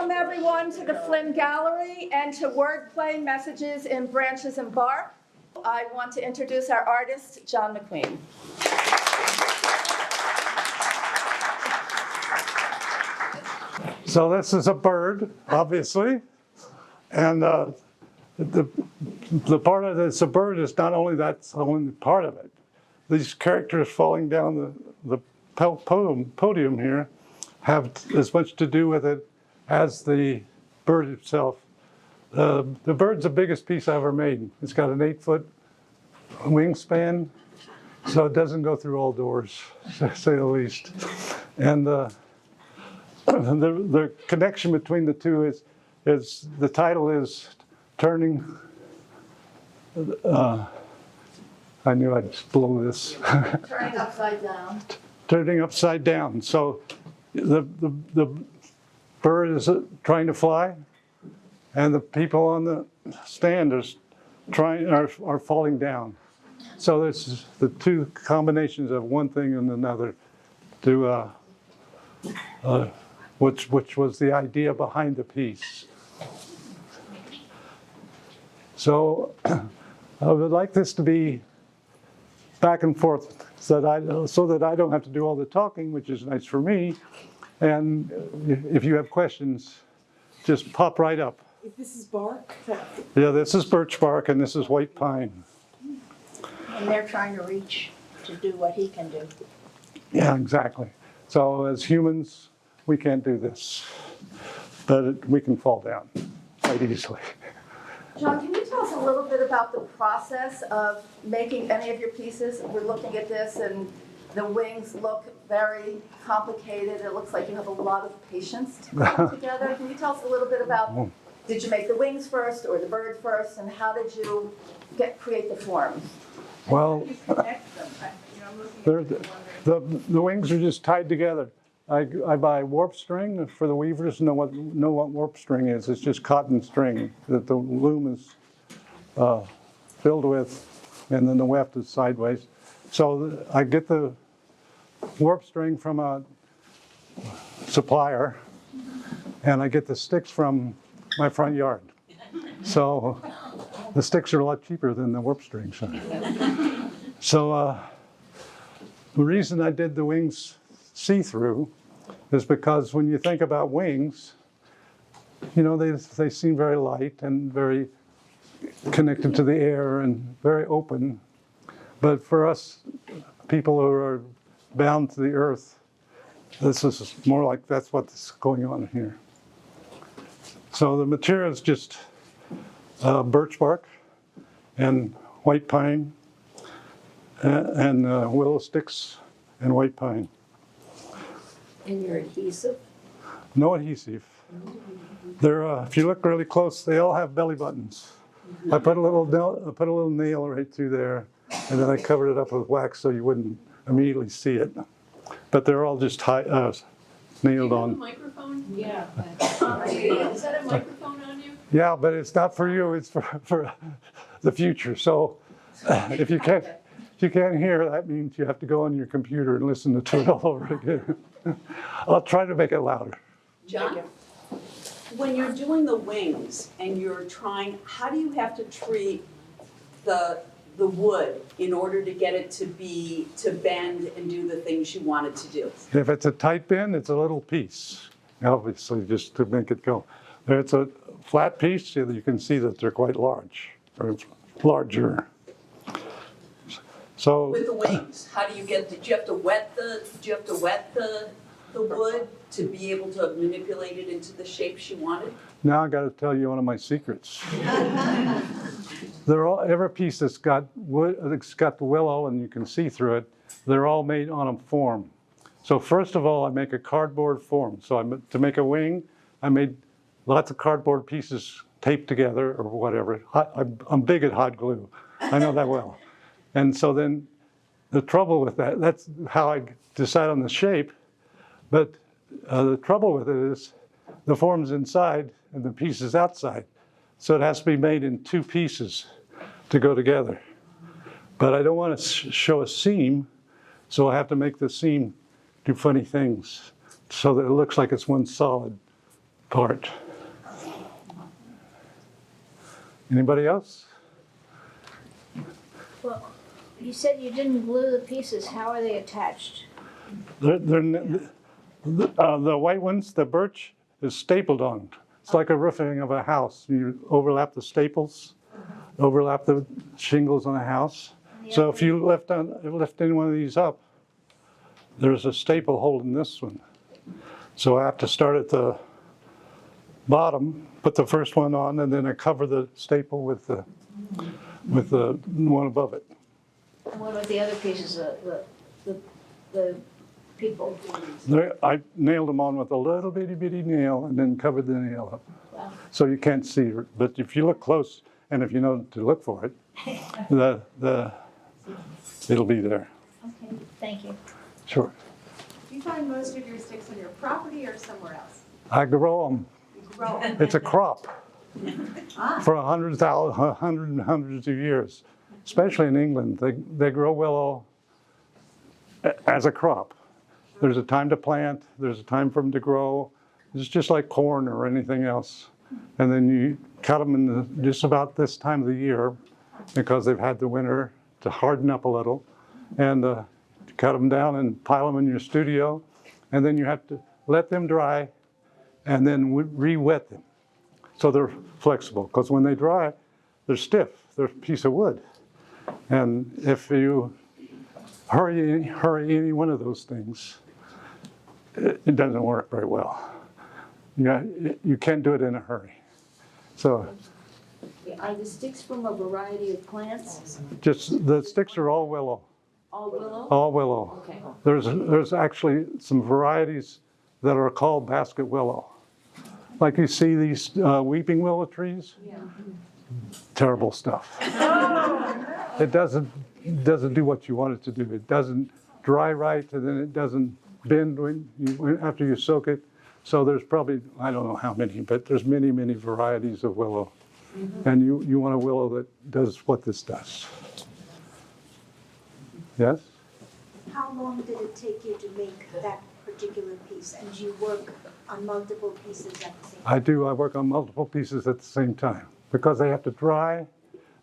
Welcome everyone to the Flinn Gallery and to WordPlay Messages in Branches and Bark. I want to introduce our artist, John McQueen. So this is a bird, obviously, and the part of it's a bird is not only that's only part of it. These characters falling down the podium here have as much to do with it as the bird itself. The bird's the biggest piece I ever made. It's got an 8-foot wingspan, so it doesn't go through all doors, to say the least. And the connection between the two is the title is turning. I knew I'd blow this. Turning upside down. Turning upside down. So the bird is trying to fly, and the people on the stand are falling down. So this is the two combinations of one thing and another, to which was the idea behind the piece. So I would like this to be back and forth so that I don't have to do all the talking, which is nice for me. And if you have questions, just pop right up. This is bark? Yeah, this is birch bark and this is white pine. And they're trying to reach to do what he can do. Yeah, exactly. So as humans, we can't do this, but we can fall down quite easily. John, can you tell us a little bit about the process of making any of your pieces? We're looking at this and the wings look very complicated. It looks like you have a lot of patience to put them together. Can you tell us a little bit about, did you make the wings first or the bird first, and how did you create the forms? Well, the wings are just tied together. I buy warp string for the weavers. Know what warp string is. It's just cotton string that the loom is filled with, and then the weft is sideways. So I get the warp string from a supplier, and I get the sticks from my front yard. So the sticks are a lot cheaper than the warp string. So the reason I did the wings see-through is because when you think about wings, you know, they seem very light and very connected to the air and very open. But for us people who are bound to the earth, this is more like that's what's going on here. So the material is just birch bark and white pine and willow sticks and white pine. And your adhesive? No adhesive. They're, if you look really close, they all have belly buttons. I put a little nail right through there, and then I covered it up with wax so you wouldn't immediately see it. But they're all just nailed on. A microphone? Yeah. Is that a microphone on you? Yeah, but it's not for you. It's for the future. So if you can't hear, that means you have to go on your computer and listen to it all over again. I'll try to make it louder. John, when you're doing the wings and you're trying, how do you have to treat the wood in order to get it to bend and do the things you want it to do? If it's a tight bend, it's a little piece, obviously, just to make it go. If it's a flat piece, you can see that they're quite large, or larger. So With the wings, how do you get? Did you have to wet the wood to be able to manipulate it into the shapes you wanted? now I got to tell you one of my secrets. Every piece that's got wood, it's got the willow, and you can see through it. They're all made on a form. So first of all, I make a cardboard form. So to make a wing, I made lots of cardboard pieces taped together or whatever. I'm big at hot glue. I know that well. And so then the trouble with that's how I decide on the shape. But the trouble with it is the form's inside and the piece is outside. So it has to be made in two pieces to go together. But I don't want to show a seam, so I have to make the seam do funny things so that it looks like it's one solid part. Anybody else? Well, you said you didn't glue the pieces. How are they attached? The white ones, the birch, is stapled on. It's like a roofing of a house. You overlap the staples, overlap the shingles on a house. So if you lift any one of these up, there's a staple holding this one. So I have to start at the bottom, put the first one on, and then I cover the staple with the one above it. And what about the other pieces, the people? I nailed them on with a little bitty nail and then covered the nail up. Wow. So you can't see it, but if you look close and if you know to look for it, it'll be there. Okay, thank you. Sure. Do you find most of your sticks on your property or somewhere else? I grow them. You grow them. It's a crop for 100 and hundreds of years. Especially in England, they grow willow as a crop. There's a time to plant, there's a time for them to grow. It's just like corn or anything else. And then you cut them in just about this time of the year because they've had the winter to harden up a little. And cut them down and pile them in your studio. And then you have to let them dry and then re-wet them. So they're flexible, because when they dry, they're stiff. They're a piece of wood. And if you hurry any one of those things, it doesn't work very well. You can't do it in a hurry. So Are the sticks from a variety of plants? just the sticks are all willow. All willow? All willow. Okay. There's actually some varieties that are called basket willow. Like you see these weeping willow trees? Yeah. Terrible stuff. It doesn't do what you want it to do. It doesn't dry right, and then it doesn't bend after you soak it. So there's probably, I don't know how many, but there's many varieties of willow. Mm-hmm. And you want a willow that does what this does. Yes? How long did it take you to make that particular piece? And do you work on multiple pieces at the same time? I do. I work on multiple pieces at the same time. Because they have to dry,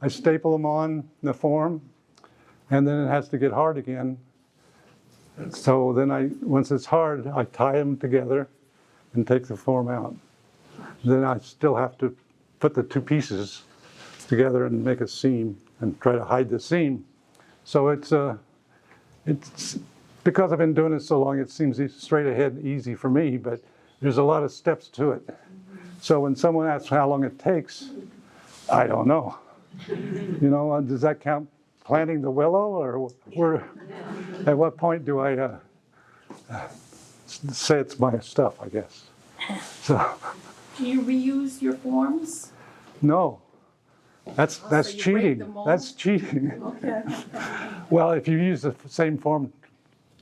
I staple them on the form, and then it has to get hard again. So then once it's hard, I tie them together and take the form out. Then I still have to put the two pieces together and make a seam and try to hide the seam. So it's because I've been doing it so long, it seems straight ahead easy for me, but there's a lot of steps to it. So when someone asks how long it takes, I don't know. Does that count planting the willow, or at what point do I say it's my stuff, I guess. So. Do you reuse your forms? No, that's So you break cheating. the mold? That's cheating. Okay. Well, if you use the same form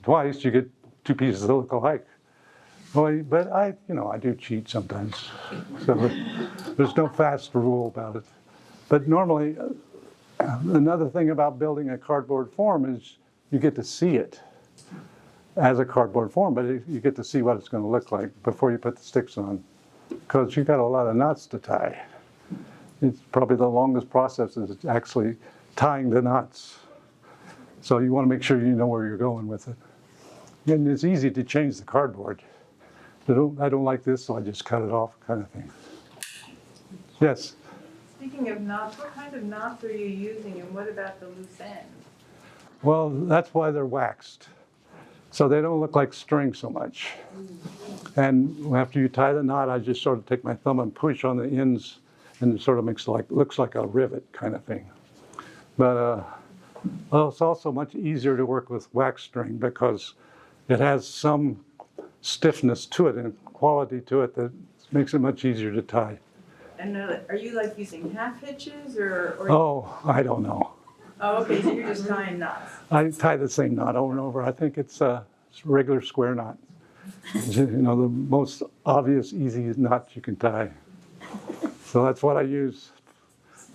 twice, you get two pieces that look alike. Well, but I do cheat sometimes. So there's no fast rule about it. But normally, another thing about building a cardboard form is you get to see it as a cardboard form, but you get to see what it's going to look like before you put the sticks on, because you've got a lot of knots to tie. It's probably the longest process is actually tying the knots. So you want to make sure you know where you're going with it. And it's easy to change the cardboard. I don't like this, so I just cut it off, kind of thing. Yes? Speaking of knots, what kind of knots are you using, and what about the loose ends? Well, that's why they're waxed. So they don't look like string so much. And after you tie the knot, I just sort of take my thumb and push on the ends, and it sort of looks like a rivet kind of thing. But it's also much easier to work with wax string because it has some stiffness to it and quality to it that makes it much easier to tie. And are you using half hitches or? Oh, I don't know. Oh, okay, so you're just tying knots. I tie the same knot over and over. I think it's a regular square knot. The most obvious, easy knot you can tie. So that's what I use.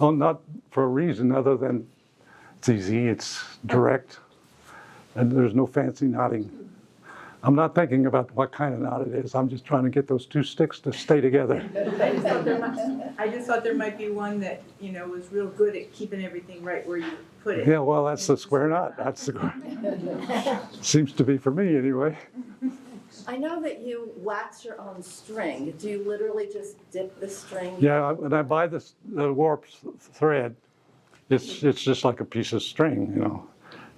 Oh, not for a reason other than it's easy, it's direct, and there's no fancy knotting. I'm not thinking about what kind of knot it is. I'm just trying to get those two sticks to stay together. I just thought there might be one that, you know, was real good at keeping everything right where you put it. Yeah, well, that's the square knot. That's the, seems to be for me anyway. I know that you wax your own string. Do you literally just dip the string? Yeah, when I buy the warp thread, it's just like a piece of string, you know.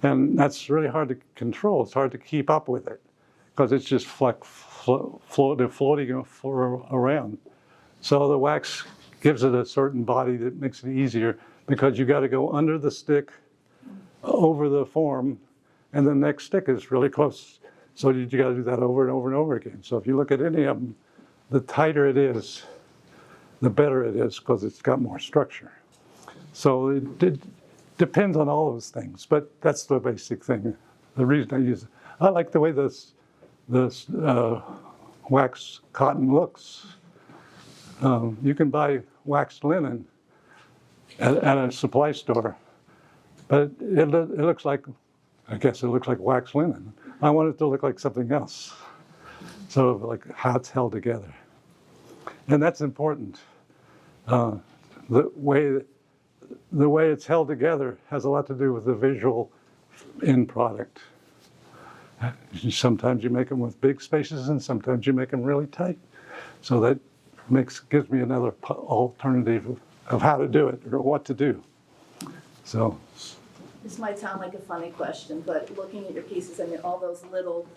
And that's really hard to control. It's hard to keep up with it because it's just floating around. So the wax gives it a certain body that makes it easier because you got to go under the stick, over the form, and the next stick is really close. So you got to do that over and over and over again. So if you look at any of them, the tighter it is, the better it is because it's got more structure. So it depends on all those things, but that's the basic thing. The reason I use it. I like the way this wax cotton looks. You can buy waxed linen at a supply store, but it looks like, I guess it looks like waxed linen. I want it to look like something else, sort of like how it's held together. And that's important. The way it's held together has a lot to do with the visual end product. Sometimes you make them with big spaces and sometimes you make them really tight. So that gives me another alternative of how to do it or what to do. So. This might sound like a funny question, but looking at your pieces, I mean, all those little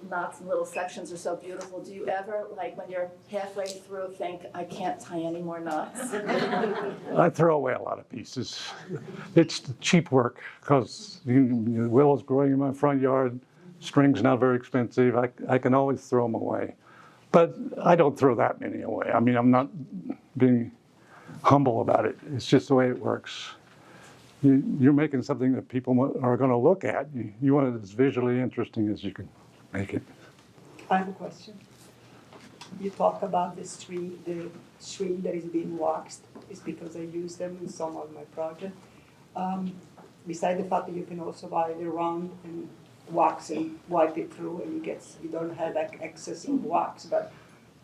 knots and little sections are so beautiful. Do you ever, like when you're halfway through, think, I can't tie any more knots? I throw away a lot of pieces. It's cheap work because willow's growing in my front yard. String's not very expensive. I can always throw them away. But I don't throw that many away. I mean, I'm not being humble about it. It's just the way it works. You're making something that people are going to look at. You want it as visually interesting as you can make it. I have a question. You talk about the string that is being waxed. It's because I use them in some of my projects. Besides the fact that you can also buy the round and wax and wipe it through, and you don't have like excess of wax. But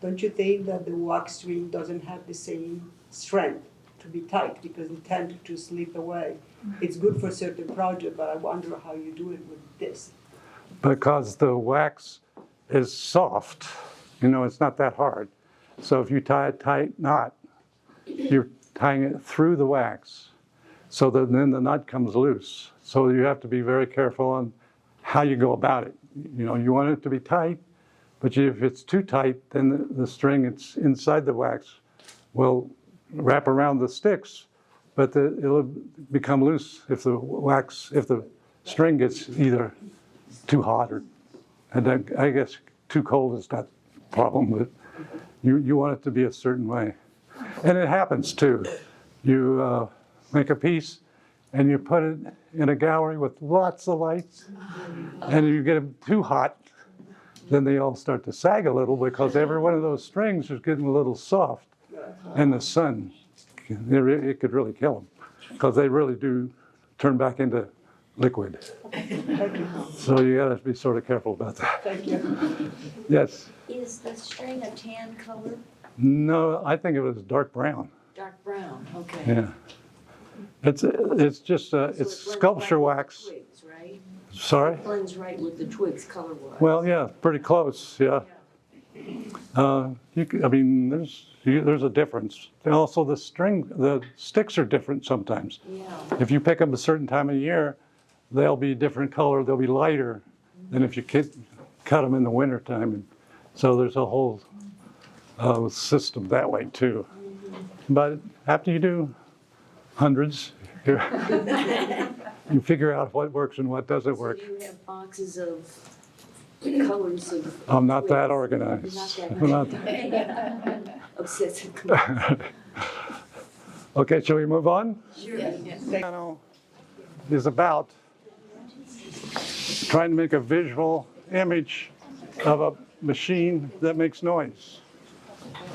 don't you think that the wax string doesn't have the same strength to be tight because it tends to slip away? It's good for certain projects, but I wonder how you do it with this. Because the wax is soft, you know, it's not that hard. So if you tie a tight knot, you're tying it through the wax, so that then the knot comes loose. So you have to be very careful on how you go about it. You know, you want it to be tight, but if it's too tight, then the string that's inside the wax will wrap around the sticks, but it'll become loose if the string gets either too hot or, and I guess too cold is not a problem, but you want it to be a certain way. And it happens too. You make a piece and you put it in a gallery with lots of lights, and you get them too hot, then they all start to sag a little because every one of those strings is getting a little soft. And the sun, it could really kill them because they really do turn back into liquid. So you got to be sort of careful about that. Thank you. Yes. Is the string a tan color? No, I think it was dark brown. Dark brown, okay. Yeah. It's just So it's it blends sculpture right with wax. the twigs, right? Sorry. It blends right with the twigs color-wise. Well, yeah, pretty close. Yeah. I mean, there's a difference. And also the sticks are different sometimes. Yeah. If you pick them a certain time of year, they'll be different color. They'll be lighter than if you cut them in the winter time. And so there's a whole system that way too. But after you do hundreds, you figure out what works and what doesn't work. So you have boxes of colors of. I'm not that twigs. organized. You're I'm not not- that obsessive. Okay, shall we move on? Sure. Channel is about trying to make a visual image of a machine that makes noise,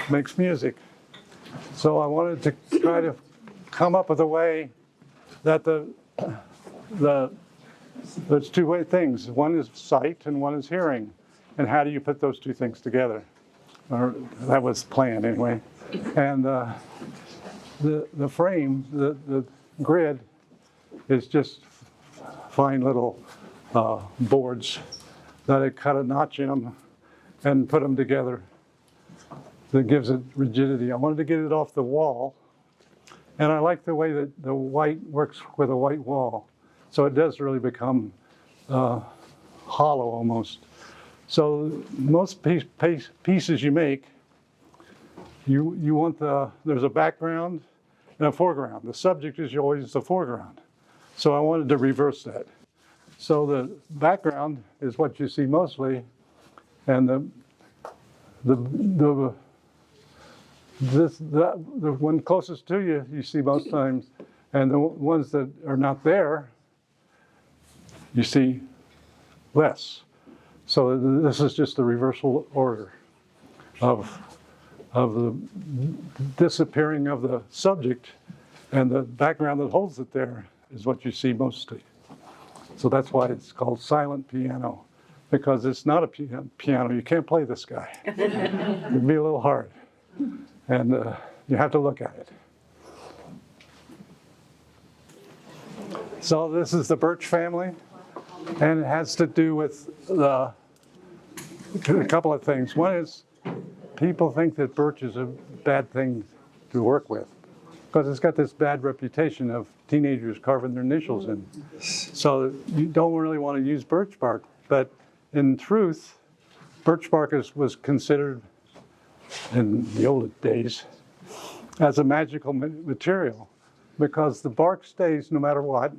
makes music. So I wanted to try to come up with a way that there's two things. One is sight and one is hearing. and how do you put those two things together? Or that was the plan anyway. And the frame, the grid is just fine little boards that I cut a notch in them and put them together. That gives it rigidity. I wanted to get it off the wall, and I like the way that the white works with a white wall. So it does really become hollow almost. So most pieces you make, you want there's a background and a foreground. The subject is always the foreground. So I wanted to reverse that. So the background is what you see mostly, and the one closest to you, you see most times, and the ones that are not there, you see less. So this is just the reversal order of the disappearing of the subject, and the background that holds it there is what you see mostly. So that's why it's called silent piano, because it's not a piano. You can't play this guy. It'd be a little hard. And you have to look at it. So this is the birch family, and it has to do with a couple of things. One is people think that birch is a bad thing to work with because it's got this bad reputation of teenagers carving their initials in. So you don't really want to use birch bark, but in truth, birch bark was considered in the old days as a magical material because the bark stays no matter what,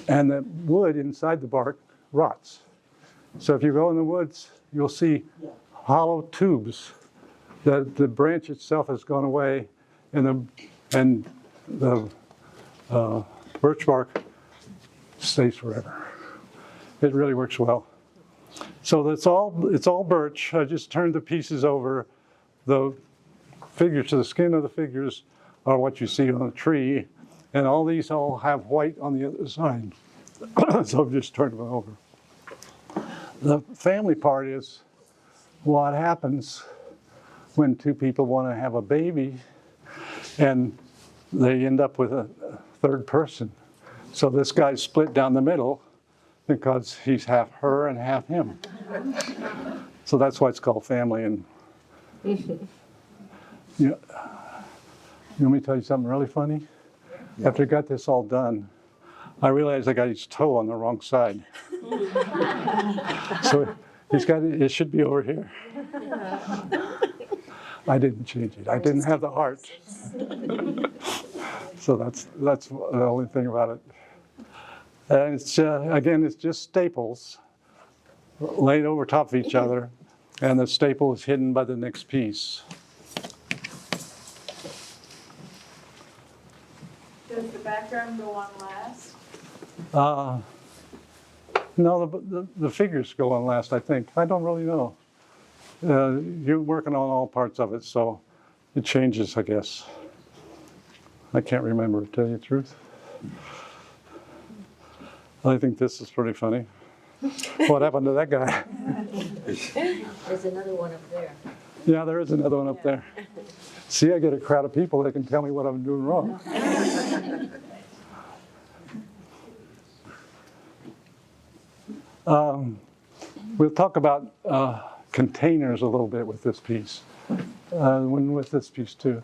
and the wood inside the bark rots. So if you go in the woods, you'll see hollow tubes that the branch itself has gone away, and the birch bark stays forever. It really works well. So it's all birch. I just turned the pieces over. The figures, so the skin of the figures are what you see on the tree, and all these all have white on the other side. So I've just turned them over. The family part is what happens when two people want to have a baby and they end up with a third person. So this guy's split down the middle because he's half her and half him. So that's why it's called family. And you want me to tell you something really funny? After I got this all done, I realized I got his toe on the wrong side. So it should be over here. I didn't change it. I didn't have the heart. So that's the only thing about it. And it's again, it's just staples laid over top of each other, and the staple is hidden by the next piece. Does the background go on last? No, the figures go on last, I think. I don't really know. You're working on all parts of it, so it changes, I guess. I can't remember, to tell you the truth. I think this is pretty funny. What happened to that guy? There's another one up there. Yeah, there is another one up there. See, I get a crowd of people that can tell me what I'm doing wrong. We'll talk about containers a little bit with this piece, with this piece too.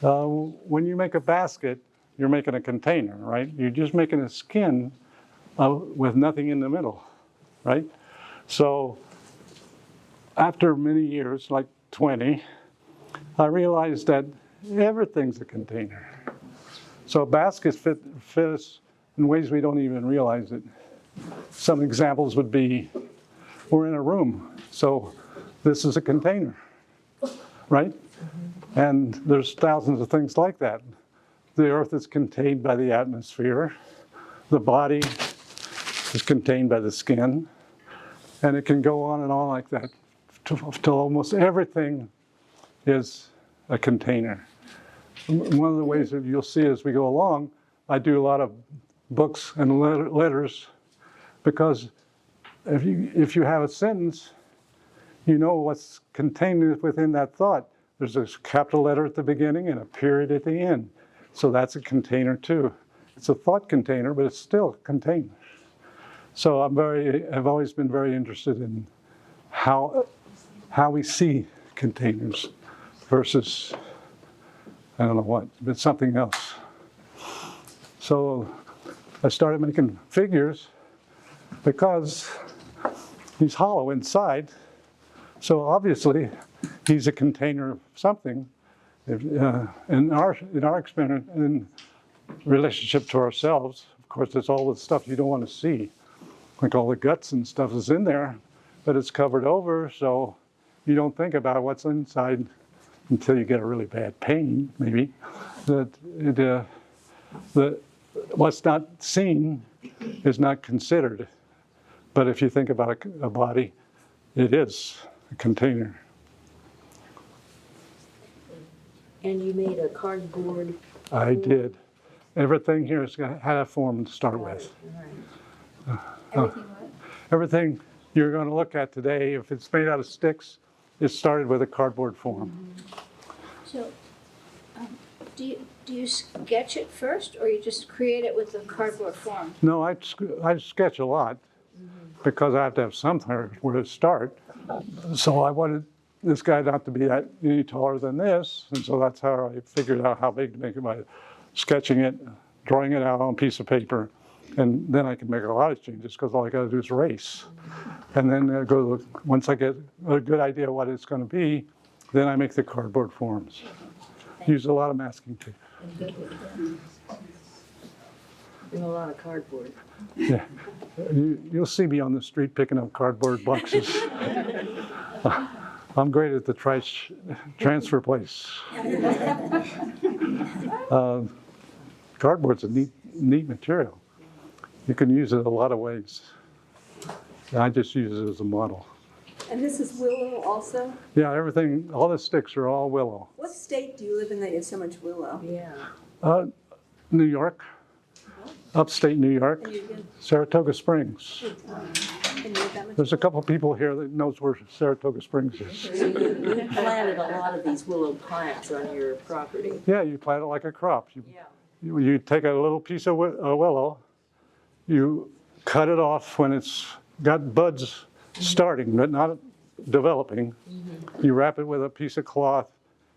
When you make a basket, you're making a container, right? You're just making a skin with nothing in the middle, right? So after many years, like 20, I realized that everything's a container. So baskets fit us in ways we don't even realize it. Some examples would be, we're in a room, so this is a container, right? And there's thousands of things like that. The earth is contained by the atmosphere. The body is contained by the skin. And it can go on and on like that till almost everything is a container. One of the ways that you'll see as we go along, I do a lot of books and letters because if you have a sentence, you know what's contained within that thought. There's a capital letter at the beginning and a period at the end. So that's a container too. It's a thought container, but it's still a container. So I've always been very interested in how we see containers versus, I don't know what, but something else. So I started making figures because he's hollow inside. So obviously he's a container of something. In our experiment, in relationship to ourselves, of course, there's all the stuff you don't want to see. Like all the guts and stuff is in there, but it's covered over, so you don't think about what's inside until you get a really bad pain, maybe. What's not seen is not considered. But if you think about a body, it is a container. And you made a cardboard. I did. Everything here had a form to start with. Everything you're going to look at today, if it's made out of sticks, it started with a cardboard form. So, do you sketch it first, or you just create it with the cardboard form? No, I sketch a lot because I have to have somewhere where to start. So I wanted this guy not to be any taller than this, and so that's how I figured out how big to make it by sketching it, drawing it out on a piece of paper, and then I can make a lot of changes because all I got to do is erase. And then once I get a good idea what it's going to be, then I make the cardboard forms. Use a lot of masking tape. And a lot of cardboard. Yeah, you'll see me on the street picking up cardboard boxes. I'm great at the transfer place. Cardboard's a neat material. You can use it a lot of ways. I just use it as a model. And this is willow also? Yeah, everything, all the sticks are all willow. What state do you live in that you have so much willow? Yeah. New York, upstate New York, And you live Saratoga Springs. in that much? There's a couple people here that knows where Saratoga Springs is. So you planted a lot of these willow plants on your property. Yeah, you plant it like a crop. Yeah. You take a little piece of willow, you cut it off when it's got buds starting, but not developing. You wrap it with a piece of cloth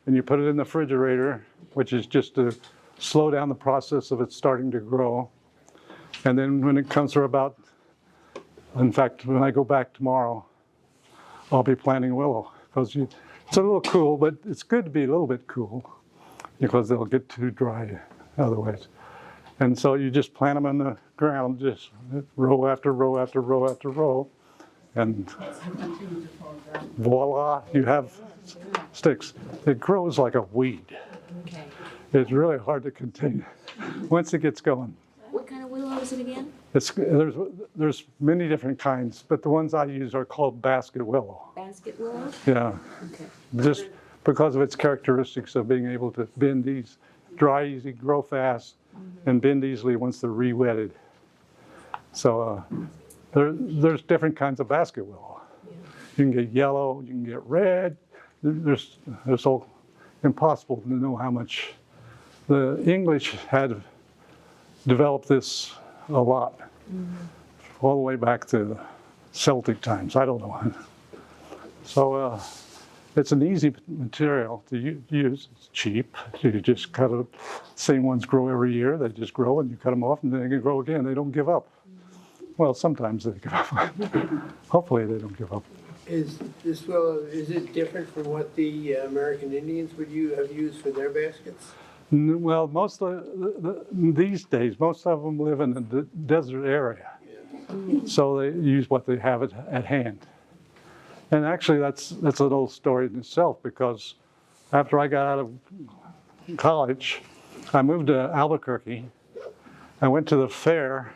and you put it in the refrigerator, which is just to slow down the process of it starting to grow. And then when it comes to about, in fact, when I go back tomorrow, I'll be planting willow. Because it's a little cool, but it's good to be a little bit cool because they'll get too dry otherwise. And so you just plant them in the ground, just row after row after row after row. And voila, you have sticks. It grows like a weed. Okay. It's really hard to contain once it gets going. What kind of willow is it again? There's many different kinds, but the ones I use are called basket willow. Basket willow? Yeah, Okay. just because of its characteristics of being able to bend easy, dry easy, grow fast, and bend easily once they're re-wetted. So there's different kinds of basket willow. You can get yellow, you can get red. There's all impossible to know how much. The English had developed this a lot, all the way back to Celtic times. I don't know. So it's an easy material to use. It's cheap. You just cut it. Same ones grow every year. They just grow, and you cut them off, and then they can grow again. They don't give up. Well, sometimes they give up. Hopefully, they don't give up. Is this willow, is it different from what the American Indians would have used for their baskets? Well, most of these days, most of them live in the desert area. So they use what they have at hand. And actually, that's an old story in itself, because after I got out of college, I moved to Albuquerque. I went to the fair,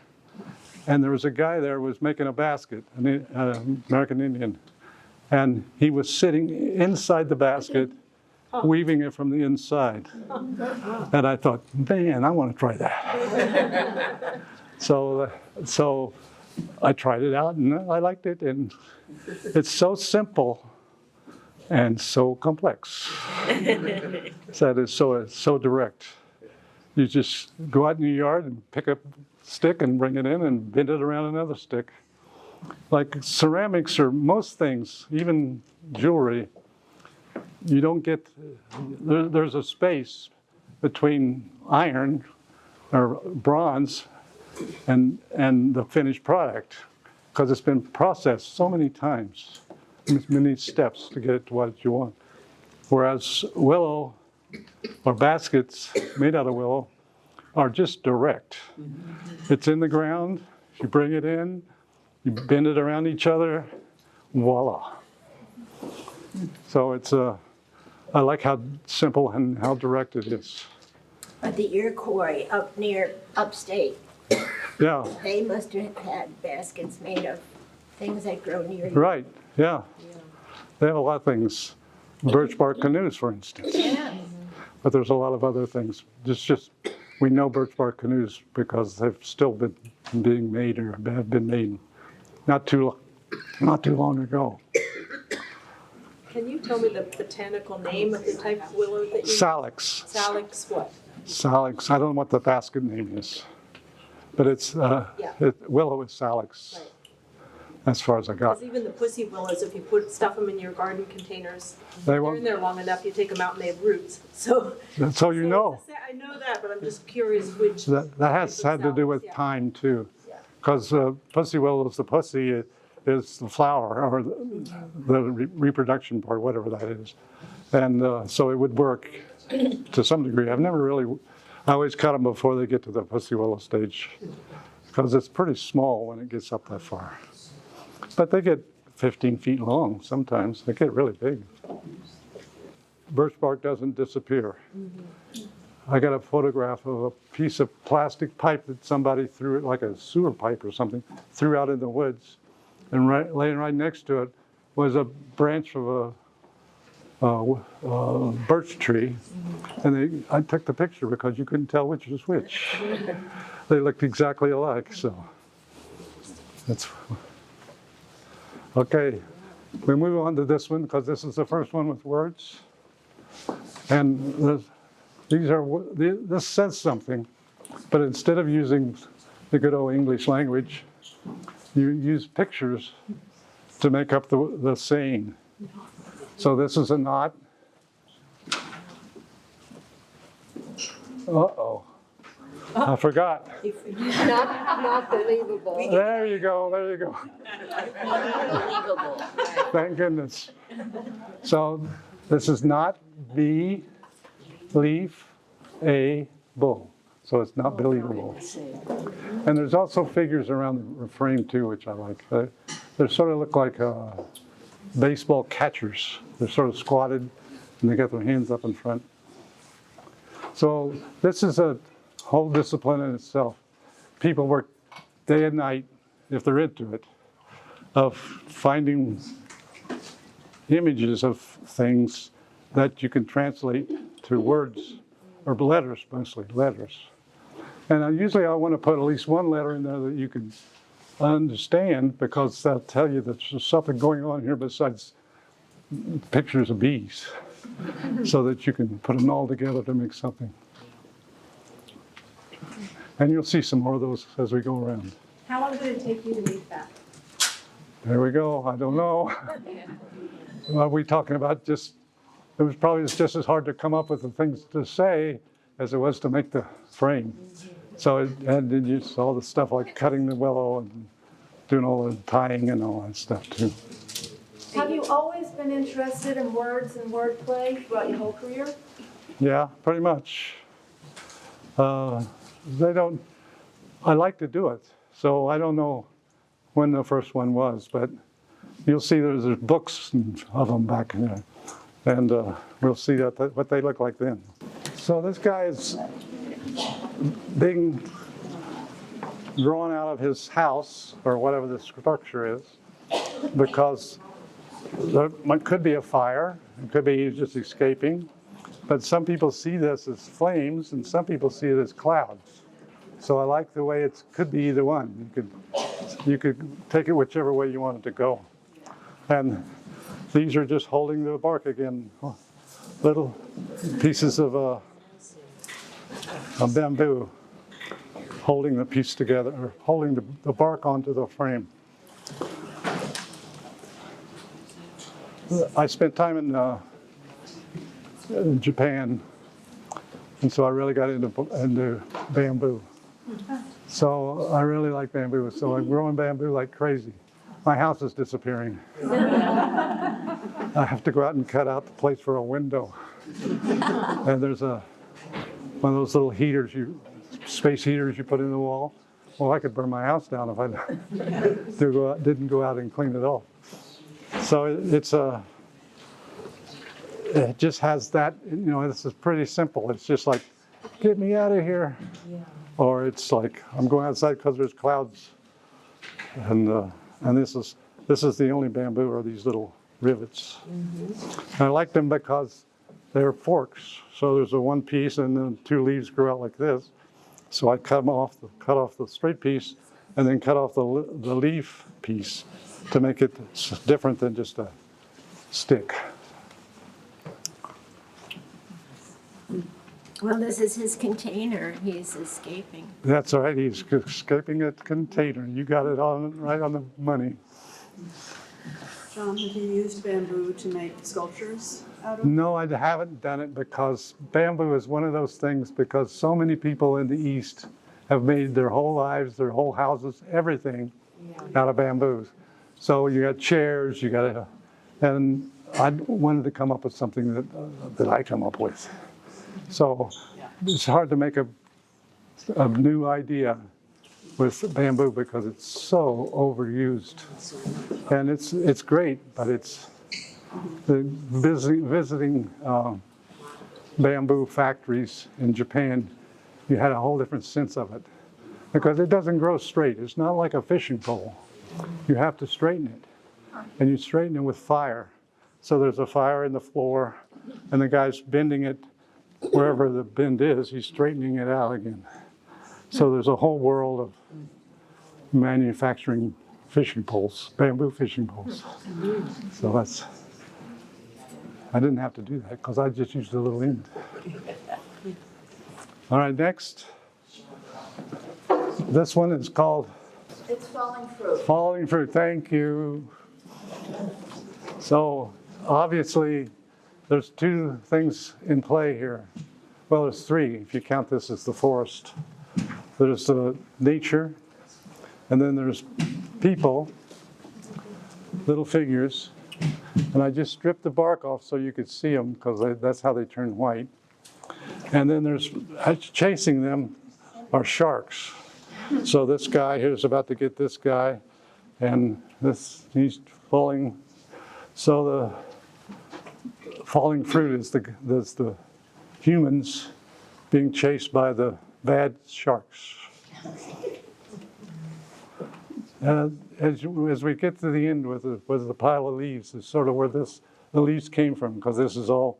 and there was a guy there who was making a basket, an American Indian. And he was sitting inside the basket, weaving it from the inside. And I thought, man, I want to try that. So I tried it out and I liked it, and it's so simple and so complex. That is so direct. You just go out in your yard and pick up a stick and bring it in and bend it around another stick. Like ceramics or most things, even jewelry, you don't get, there's a space between iron or bronze and the finished product, because it's been processed so many times, many steps to get it to what you want. Whereas willow or baskets made out of willow are just direct. It's in the ground, you bring it in, you bend it around each other, voila. So it's I like how simple and how direct it is. But the Iroquois up near upstate, Yeah, they must have had baskets made of things that grow near you. right, yeah. They have a lot of things. Birch bark canoes, for instance. Yeah. But there's a lot of other things. Just we know birch bark canoes because they've still been being made or have been made not too long ago. Can you tell me the botanical name of the type of willow that you? Salix. Salix what? Salix. I don't know what the basket name is, but it's willow is salix. Right. As far as I got. Because even the pussy willows, if you stuff them in your garden containers, They they're won't. in there long enough, you take them out and they have roots. So. So you know. I know that, but I'm just curious which. That has type of had to do with salix, yeah. time too, because pussy willow is the pussy is the flower or the reproduction part, whatever that is, and so it would work to some degree. I always cut them before they get to the pussy willow stage, because it's pretty small when it gets up that far. But they get 15 feet long sometimes. They get really big. Birch bark doesn't disappear. I got a photograph of a piece of plastic pipe that somebody threw, like a sewer pipe or something, threw out in the woods. And laying right next to it was a branch of a birch tree. And I took the picture because you couldn't tell which was which. They looked exactly alike, so that's... Okay, we move on to this one because this is the first one with words. And this says something, but instead of using the good old English language, you use pictures to make up the saying. So this is a knot. Uh-oh. I forgot. Not believable. There you go, there you go. Unbelievable. Thank goodness. So this is not be, leaf, a, bull. So it's not believable. And there's also figures around the frame too, which I like. They sort of look like baseball catchers. They're sort of squatted and they got their hands up in front. So this is a whole discipline in itself. People work day and night, if they're into it, of finding images of things that you can translate to words or letters, mostly letters. And usually I want to put at least one letter in there that you can understand, because that'll tell you that there's something going on here besides pictures of bees, so that you can put them all together to make something. And you'll see some more of those as we go around. How long did it take you to make that? There we go. I don't know. Are we talking about it was probably just as hard to come up with the things to say as it was to make the frame. So it had to use all the stuff like cutting the willow and doing all the tying and all that stuff too. Have you always been interested in words and wordplay throughout your whole career? Yeah, pretty much. I like to do it, so I don't know when the first one was, but you'll see there's books of them back in there, and we'll see what they look like then. So this guy is being drawn out of his house, or whatever the structure is, because it could be a fire, it could be he's just escaping, but some people see this as flames and some people see it as clouds. So I like the way it could be either one. You could you could take it whichever way you wanted to go. And these are just holding the bark again, little pieces of bamboo holding the piece together, or holding the bark onto the frame. I spent time in Japan, and so I really got into bamboo. So I really like bamboo, so I'm growing bamboo like crazy. My house is disappearing. I have to go out and cut out the place for a window. And there's one of those little heaters, space heaters you put in the wall. Well, I could burn my house down if I didn't go out and clean it off. So it just has that, this is pretty simple. It's just like, get me out of here. Yeah. Or it's like, I'm going outside because there's clouds. And this is the only bamboo, are these little rivets. Mm-hmm. And I like them because they're forks. So there's a one piece and then two leaves grow out like this. So I cut off the straight piece and then cut off the leaf piece to make it different than just a stick. Well, this is his container. He's escaping. That's right. He's escaping a container. You got it right on the money. John, have you used bamboo to make sculptures out of? No, I haven't done it because bamboo is one of those things, because so many people in the East have made their whole lives, their whole houses, everything out of bamboo. So you got chairs, and I wanted to come up with something that I come up with. So it's hard to make a new idea with bamboo because it's so overused. And it's great, but it's visiting bamboo factories in Japan, you had a whole different sense of it. Because it doesn't grow straight. It's not like a fishing pole. You have to straighten it. And you straighten it with fire. So there's a fire in the floor, and the guy's bending it wherever the bend is, he's straightening it out again. So there's a whole world of manufacturing fishing poles, bamboo fishing poles. So I didn't have to do that because I just used a little end. All right, next. This one is called It's falling fruit. Falling Fruit. Thank you. So obviously, there's two things in play here. Well, there's three, if you count this as the forest. There's nature, and then there's people, little figures. And I just stripped the bark off so you could see them, because that's how they turn white. And then there's chasing them are sharks. So this guy here's about to get this guy, and he's falling. So the falling fruit is the humans being chased by the bad sharks. And as we get to the end with the pile of leaves, is sort of where the leaves came from, because this is all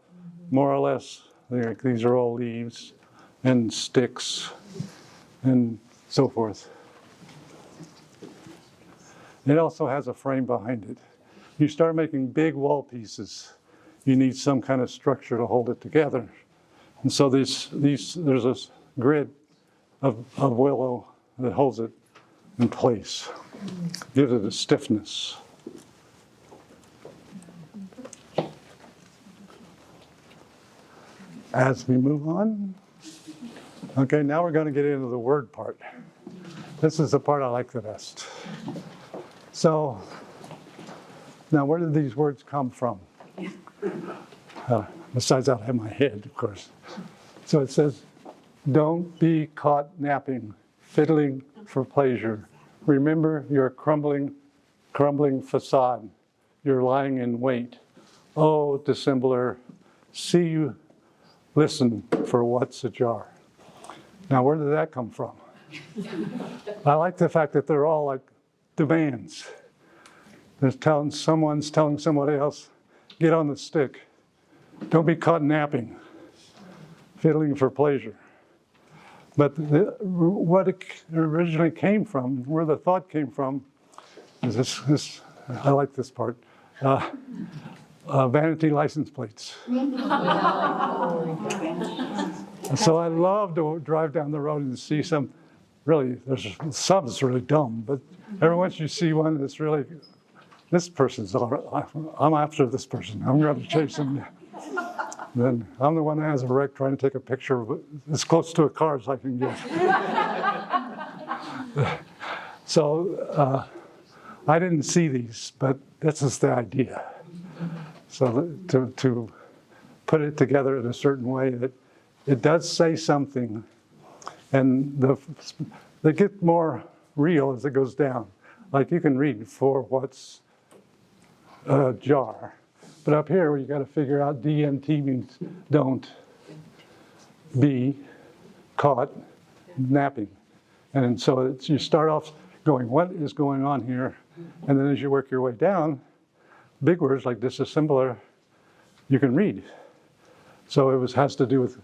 more or less, these are all leaves and sticks and so forth. It also has a frame behind it. You start making big wall pieces, you need some kind of structure to hold it together. And so there's a grid of willow that holds it in place, gives it a stiffness. As we move on, okay, now we're going to get into the word part. This is the part I like the best. So, now where did these words come from? Besides out of my head, of course. So it says, don't be caught napping, fiddling for pleasure. Remember your crumbling facade. You're lying in wait. Oh, dissembler, see you, listen for what's ajar. Now, where did that come from? I like the fact that they're all like demands. Someone's telling somebody else, get on the stick. Don't be caught napping, fiddling for pleasure. But what it originally came from, where the thought came from, I like this part. Vanity license plates. So I love to drive down the road and see some, really, there's some that's really dumb, but every once you see one that's really, this person's all right. I'm after this person. I'm going to chase him. Then I'm the one that has a wreck trying to take a picture of it as close to a car as I can get. So I didn't see these, but this is the idea. So to put it together in a certain way that it does say something, and they get more real as it goes down. Like you can read for what's a jar, but up here you got to figure out DMT means don't, be, caught, napping. And so you start off going, what is going on here? And then as you work your way down, big words like disassembler, you can read. So it has to do with,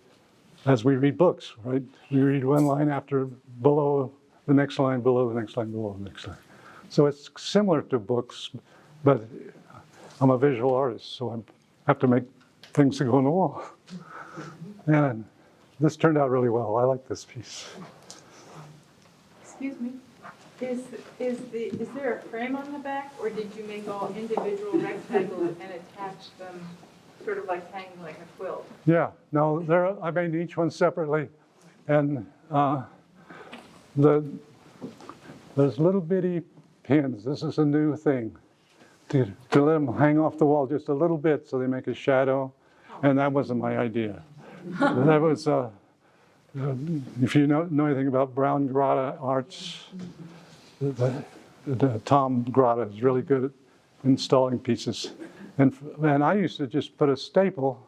as we read books, right? We read one line after, below the next line, below the next line, below the next line. So it's similar to books, but I'm a visual artist, so I have to make things that go on the wall. And this turned out really well. I like this piece. Excuse me, is there a frame on the back, or did you make all individual rectangles and attach them sort of like hanging like a quilt? Yeah, no, I made each one separately, and there's little bitty pins. This is a new thing, to let them hang off the wall just a little bit so they make a shadow, and that wasn't my idea. That was, if you know anything about Browngrotta arts, the Tom Grotta is really good at installing pieces. And I used to just put a staple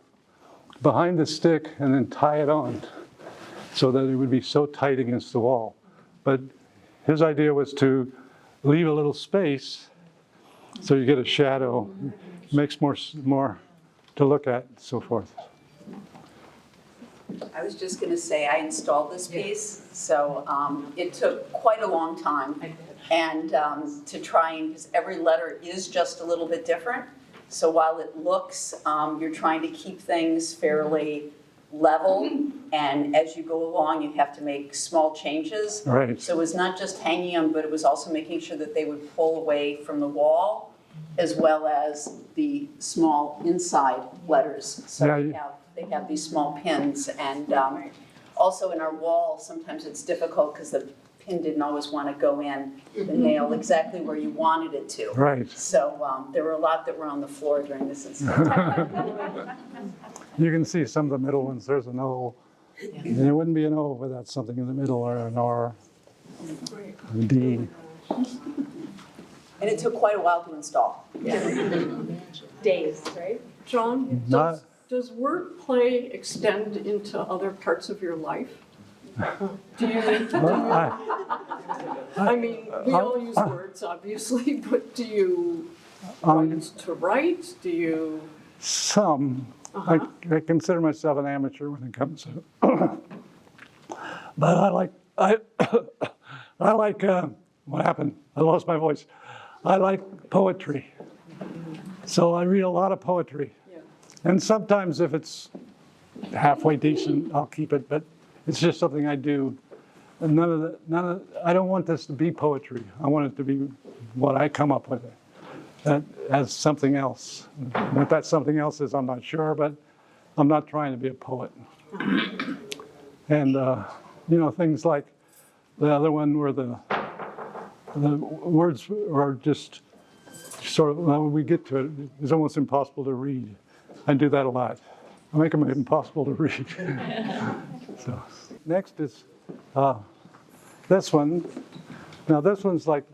behind the stick and then tie it on so that it would be so tight against the wall. But his idea was to leave a little space so you get a shadow, makes more to look at, and so forth. I was just going to say, I installed this piece, so it took quite a long time. And to try and, because every letter is just a little bit different. So while it looks, you're trying to keep things fairly level. And as you go along, you have to make small changes. Right. So it was not just hanging them, but it was also making sure that they would pull away from the wall, as well as the small inside letters. So they have these small pins, and also in our wall, sometimes it's difficult because the pin didn't always want to go in the nail exactly where you wanted it to. Right. So there were a lot that were on the floor during this incident. You can see some of the middle ones. There's an O. And it wouldn't be an O without something in the middle, or an R, a D. And it took quite a while to install. Days, right? John, does WordPlay extend into other parts of your life? Do you, I mean, we all use words, obviously, but do you use to write? Do you? Some. I consider myself an amateur when it comes to, but I like what happened? I lost my voice. I like poetry. So I read a lot of poetry. Yeah. And sometimes if it's halfway decent, I'll keep it, but it's just something I do. And I don't want this to be poetry. I want it to be what I come up with as something else. What that something else is, I'm not sure, but I'm not trying to be a poet. And, things like the other one where the words are just sort of, when we get to it, it's almost impossible to read. I do that a lot. I make them impossible to read. So, next is this one. Now this one's like,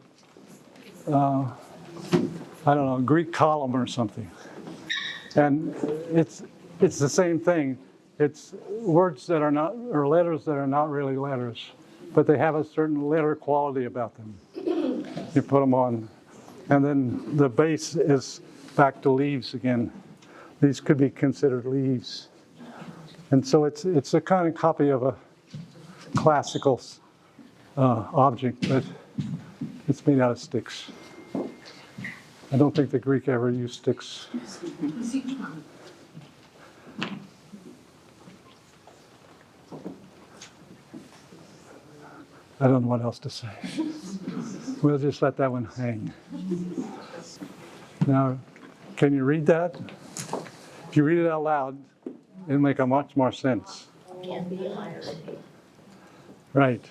I don't know, Greek column or something. And it's the same thing. It's words that are not, or letters that are not really letters, but they have a certain letter quality about them. You put them on. And then the base is back to leaves again. These could be considered leaves. And so it's a kind of copy of a classical object, but it's made out of sticks. I don't think the Greek ever used sticks. I don't know what else to say. We'll just let that one hang. Now, can you read that? If you read it out loud, it'll make a much more sense. Right.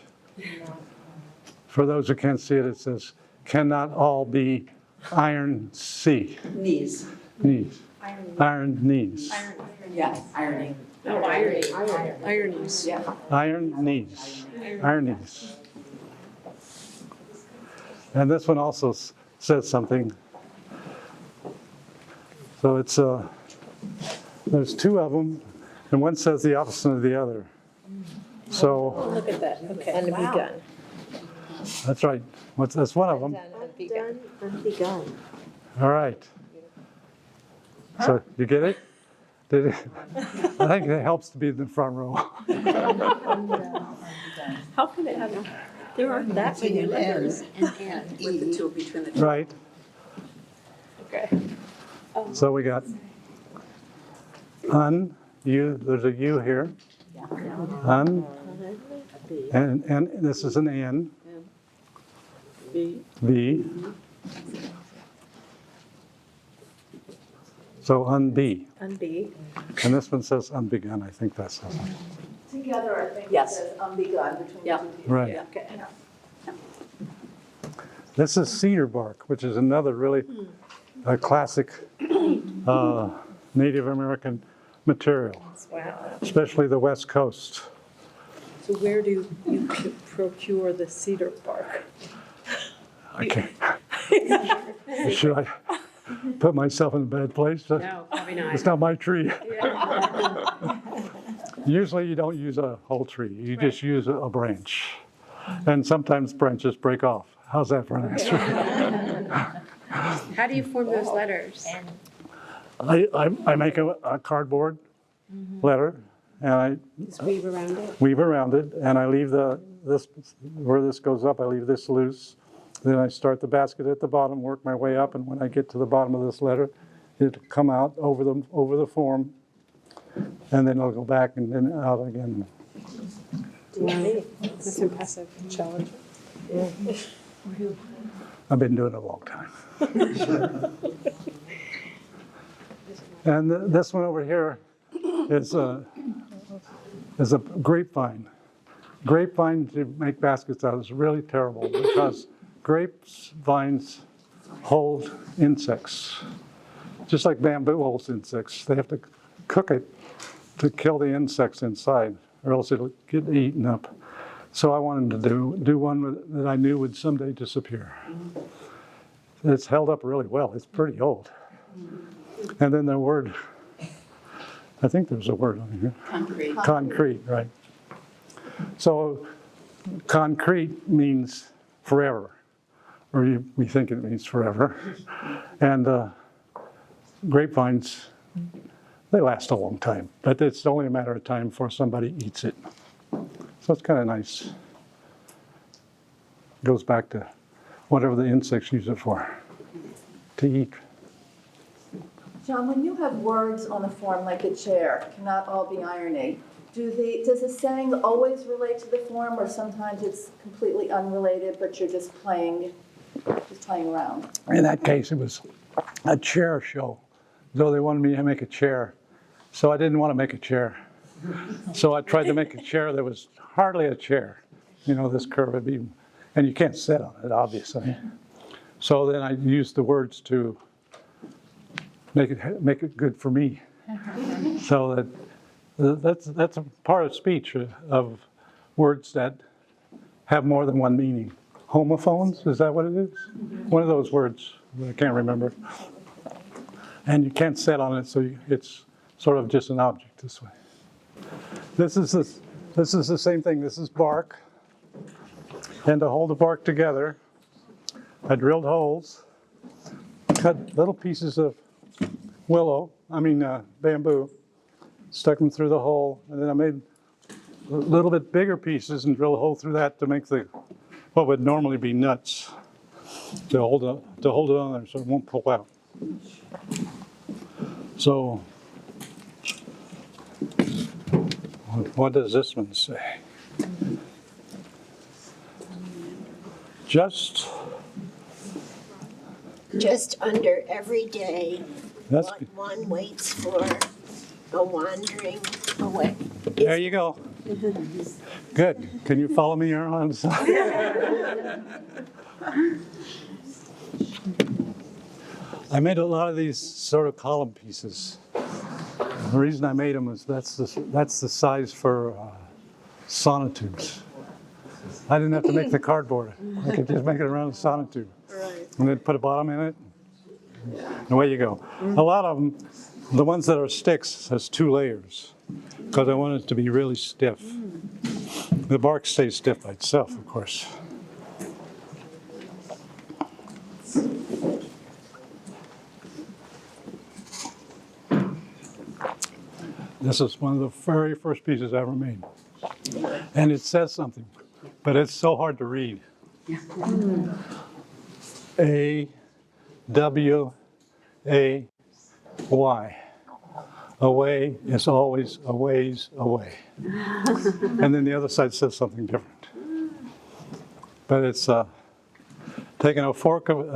For those who can't see it, it says, cannot all be iron C. Knees. Knees. Iron knees. Yes, irony. Oh, ironies. Yeah. Iron knees. Iron knees. And this one also says something. So it's, there's two of them, and one says the opposite of the other. So Look at that, okay. Unbegun. that's right. That's one of them. Undone, unbegun. All right. So you get it? Did it? I think it helps to be in the front row. How can it have, there aren't that many letters. With the two between the two. Right. Okay. So we got there's a U here. And this is an N. B. So unbe. Unbe. And this one says unbegun. I think that says it. Together, I think it Yes. says unbegun between Yeah. the two people. Right. Yeah. Okay. This is cedar bark, which is another really classic Native American material, Wow. especially the West Coast. So where do you procure the cedar bark? I can't. Should I put myself in a bad place? No, probably not. It's not my tree. Usually you don't use a whole tree. You just use a branch. And sometimes branches break off. How's that for an answer? How do you form those letters? I make a cardboard letter, and I Just weave around it. weave around it, and I leave this where this goes up, I leave this loose. Then I start the basket at the bottom, work my way up, and when I get to the bottom of this letter, it'll come out over the form, and then it'll go back and then out again. That's impressive. Challenge. I've been doing it a long time. And this one over here is a grapevine. Grapevine to make baskets out is really terrible because grapevines hold insects. Just like bamboo holds insects. They have to cook it to kill the insects inside, or else it'll get eaten up. So I wanted to do one that I knew would someday disappear. It's held up really well. It's pretty old. And then the word, I think there's a word on here. Concrete. Concrete, right. So concrete means forever, or we think it means forever. And grapevines, they last a long time, but it's only a matter of time before somebody eats it. So it's kind of nice. Goes back to whatever the insects use it for, to eat. John, when you have words on a form like a chair, cannot all be irony, does the saying always relate to the form, or sometimes it's completely unrelated, but you're just playing around? In that case, it was a chair show. So they wanted me to make a chair. So I didn't want to make a chair. So I tried to make a chair that was hardly a chair. You know, this curved beam. And you can't sit on it, obviously. So then I used the words to make it good for me. So that's a part of speech, of words that have more than one meaning. Homophones, is that what it is? One of those words, I can't remember. And you can't sit on it, so it's sort of just an object this way. This is the same thing. This is bark. And to hold the bark together, I drilled holes, cut little pieces of bamboo, stuck them through the hole, and then I made a little bit bigger pieces and drilled a hole through that to make what would normally be nuts. to hold it on there so it won't pull out. So, what does this one say? Just under every day, that's one waits for a wandering away. there you go. Good. Can you follow me around? I made a lot of these sort of column pieces. The reason I made them is that's the size for sonotubes. I didn't have to make the cardboard. I could just make it around a sonotube. Right. And then put a bottom in it. And away you go. A lot of them, the ones that are sticks, has 2 layers because I want it to be really stiff. The bark stays stiff by itself, of course. This is one of the very first pieces I ever made. And it says something, but it's so hard to read. A-W-A-Y. Away is always a ways away. And then the other side says something different. But it's taking a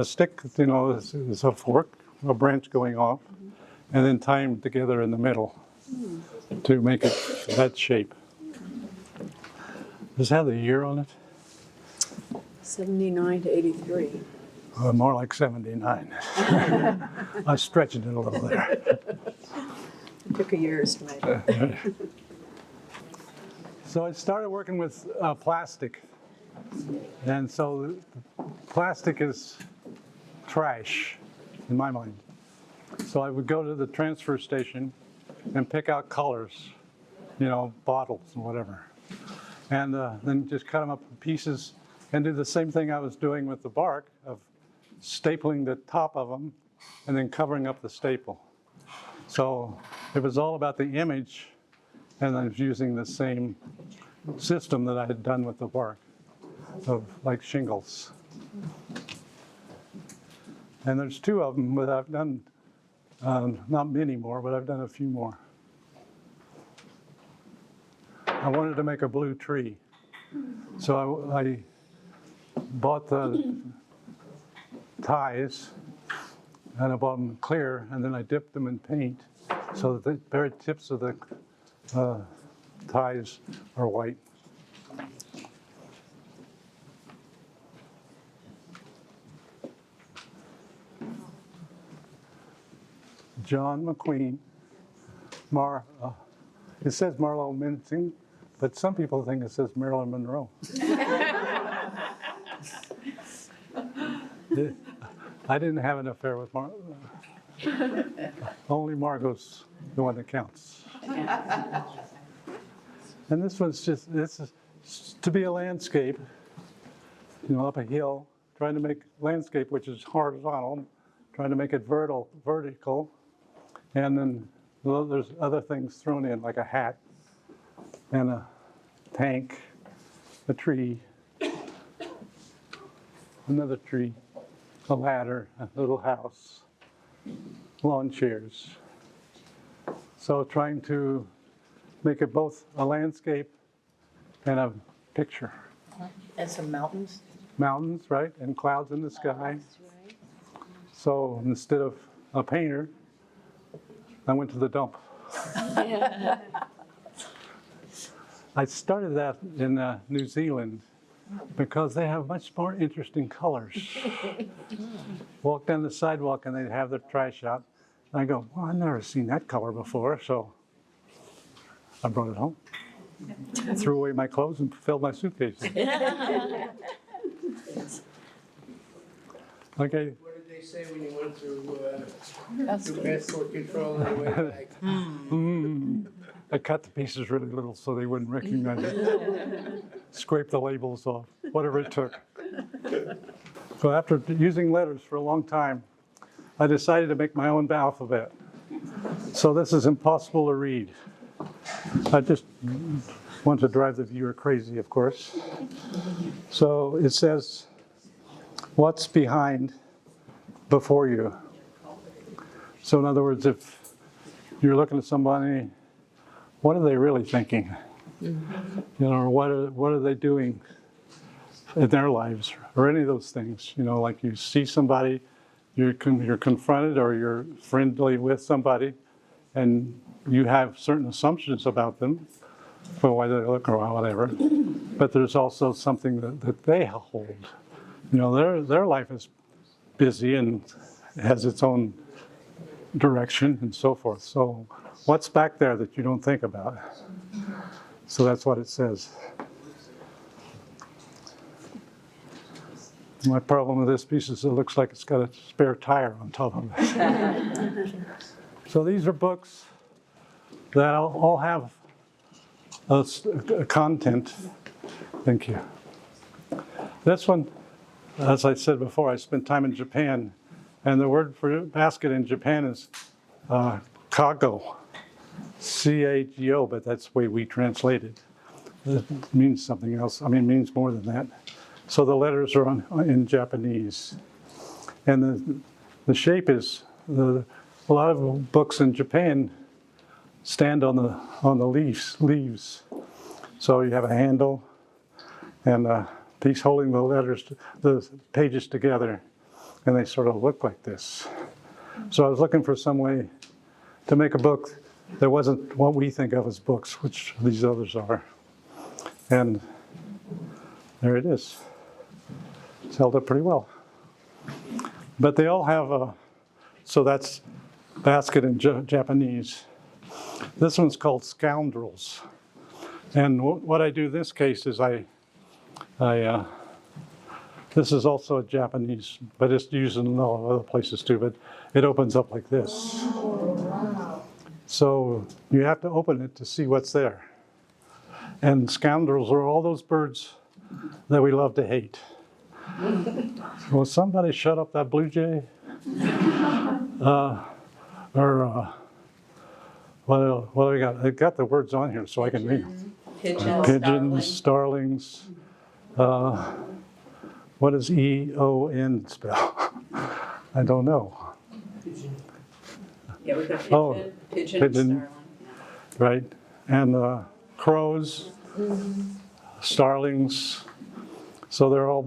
stick, you know, it's a fork, a branch going off, and then tying them together in the middle to make it that shape. Does it have the year on it? 79 to 83. More like 79. I was stretching it a little there. It took a years to make it. So I started working with plastic. And so plastic is trash in my mind. So I would go to the transfer station and pick out colors, you know, bottles and whatever. And then just cut them up in pieces and do the same thing I was doing with the bark of stapling the top of them and then covering up the staple. So it was all about the image, and I was using the same system that I had done with the bark of like shingles. And there's 2 of them, but I've done not many more, but I've done a few more. I wanted to make a blue tree, so I bought the ties, and I bought them clear, and then I dipped them in paint so that the very tips of the ties are white. John McQueen, it says Marlowe Mincing, but some people think it says Marilyn Monroe. I didn't have an affair with Marlowe. Only Margot's the one that counts. And this is to be a landscape, you know, up a hill, trying to make landscape, which is horizontal, trying to make it vertical. And then there's other things thrown in, like a hat and a tank, a tree, another tree, a ladder, a little house, lawn chairs. So trying to make it both a landscape and a picture. And some mountains. Mountains, right, and clouds in the sky. So instead of a painter, I went to the dump. I started that in New Zealand because they have much more interesting colors. Walk down the sidewalk and they'd have their trash out. And I go, well, I've never seen that color before, so I brought it home. Threw away my clothes and filled my suitcase. Okay. What did they say when you went through passport control on the way back? I cut the pieces really little so they wouldn't recognize it. Scrape the labels off, whatever it took. So after using letters for a long time, I decided to make my own alphabet. So this is impossible to read. I just want to drive the viewer crazy, of course. So it says what's behind before you. So in other words, if you're looking at somebody, what are they really thinking? You know, or what are they doing in their lives, or any of those things? You know, like you see somebody, you're confronted, or you're friendly with somebody, and you have certain assumptions about them, for why they look or whatever. But there's also something that they hold. You know, their life is busy and has its own direction and so forth. So what's back there that you don't think about? So that's what it says. My problem with this piece is it looks like it's got a spare tire on top of it. So these are books that all have a content. Thank you. This one, as I said before, I spent time in Japan, and the word for basket in Japan is kago, C-A-G-O, but that's the way we translate it. It means something else. I mean, it means more than that. So the letters are in Japanese. And the shape is, a lot of books in Japan stand on the leaves. So you have a handle and a piece holding the pages together, and they sort of look like this. So I was looking for some way to make a book that wasn't what we think of as books, which these others are. And there it is. It's held up pretty well. But they all have so that's basket in Japanese. This one's called Scoundrels. And what I do in this case is this is also a Japanese, but it's used in a lot of other places too, but it opens up like this. So you have to open it to see what's there. And scoundrels are all those birds that we love to hate. Will somebody shut up that blue jay? What do we got? I got the words on here so I can read them. Pigeons, starlings. What does E-O-N spell? I don't know. Yeah, we've got pigeon, starling. Right. And crows, starlings. So they're all